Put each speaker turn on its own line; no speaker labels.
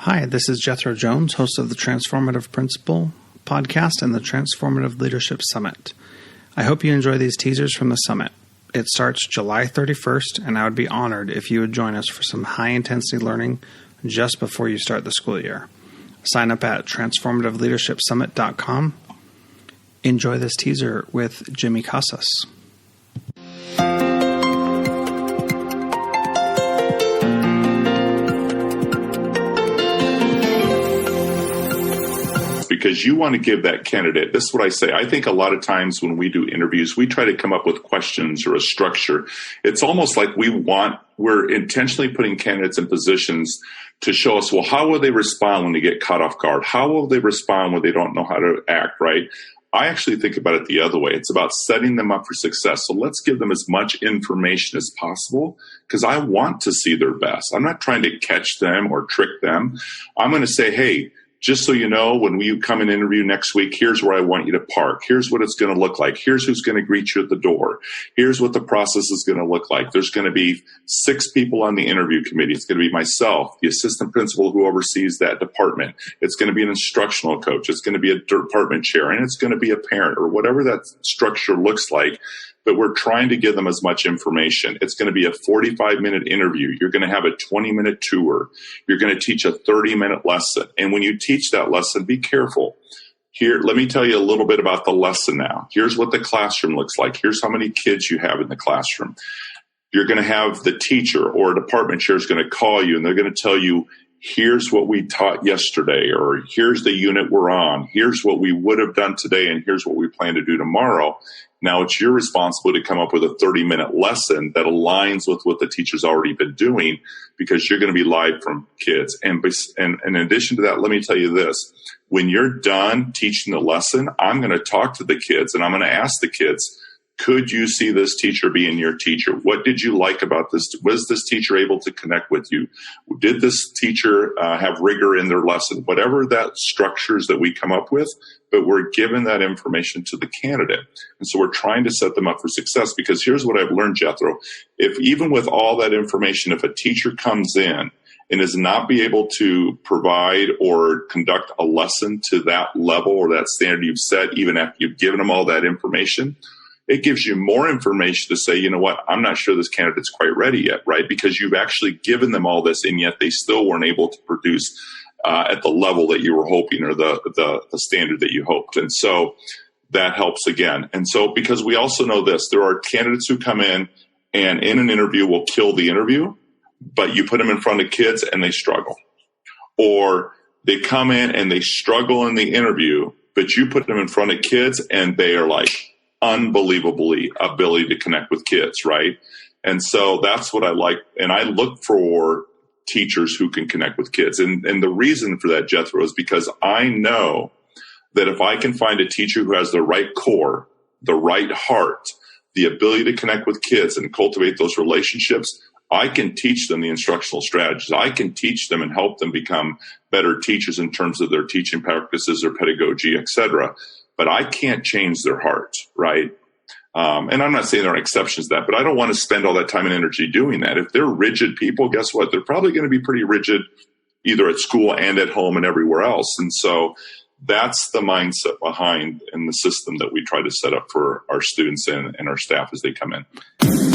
Hi, this is Jethro Jones, host of the Transformative Principal podcast and the Transformative Leadership Summit. I hope you enjoy these teasers from the summit. It starts July 31st, and I would be honored if you would join us for some high-intensity learning just before you start the school year. Sign up at transformativeleadershipsummit.com. Enjoy this teaser with Jimmy Casas.
Because you want to give that candidate, this is what I say. I think a lot of times when we do interviews, we try to come up with questions or a structure. It's almost like we're intentionally putting candidates in positions to show us, well, how will they respond when they get caught off guard? How will they respond when they don't know how to act, right? I actually think about it the other way. It's about setting them up for success. So let's give them as much information as possible because I want to see their best. I'm not trying to catch them or trick them. I'm going to say, hey, just so you know, when you come and interview next week, here's where I want you to park. Here's what it's going to look like. Here's who's going to greet you at the door. Here's what the process is going to look like. There's going to be 6 people on the interview committee. It's going to be myself, the assistant principal who oversees that department. It's going to be an instructional coach. It's going to be a department chair, and it's going to be a parent or whatever that structure looks like. But we're trying to give them as much information. It's going to be a 45-minute interview. You're going to have a 20-minute tour. You're going to teach a 30-minute lesson. And when you teach that lesson, be careful. Here, let me tell you a little bit about the lesson now. Here's what the classroom looks like. Here's how many kids you have in the classroom. You're going to have the teacher or a department chair is going to call you, and they're going to tell you, here's what we taught yesterday, or here's the unit we're on. Here's what we would have done today, and here's what we plan to do tomorrow. Now it's your responsibility to come up with a 30-minute lesson that aligns with what the teacher's already been doing because you're going to be live from kids. And in addition to that, let me tell you this. When you're done teaching the lesson, I'm going to talk to the kids and I'm going to ask the kids, could you see this teacher being your teacher? What did you like about this? Was this teacher able to connect with you? Did this teacher have rigor in their lesson? Whatever that structures that we come up with, but we're giving that information to the candidate. And so we're trying to set them up for success because here's what I've learned, Jethro. If even with all that information, if a teacher comes in and is not be able to provide or conduct a lesson to that level or that standard you've set, even after you've given them all that information, it gives you more information to say, you know what, I'm not sure this candidate's quite ready yet, right? Because you've actually given them all this and yet they still weren't able to produce at the level that you were hoping or the standard that you hoped. And so that helps again. And so because we also know this, there are candidates who come in and in an interview will kill the interview, but you put them in front of kids and they struggle. Or they come in and they struggle in the interview, but you put them in front of kids and they are like, unbelievably ability to connect with kids, right? And so that's what I like. And I look for teachers who can connect with kids. And the reason for that, Jethro, is because I know that if I can find a teacher who has the right core, the right heart, the ability to connect with kids and cultivate those relationships, I can teach them the instructional strategies. I can teach them and help them become better teachers in terms of their teaching practices, their pedagogy, et cetera. But I can't change their heart, right? And I'm not saying there are exceptions to that, but I don't want to spend all that time and energy doing that. If they're rigid people, guess what? They're probably going to be pretty rigid either at school and at home and everywhere else. And so that's the mindset behind and the system that we try to set up for our students and our staff as they come in.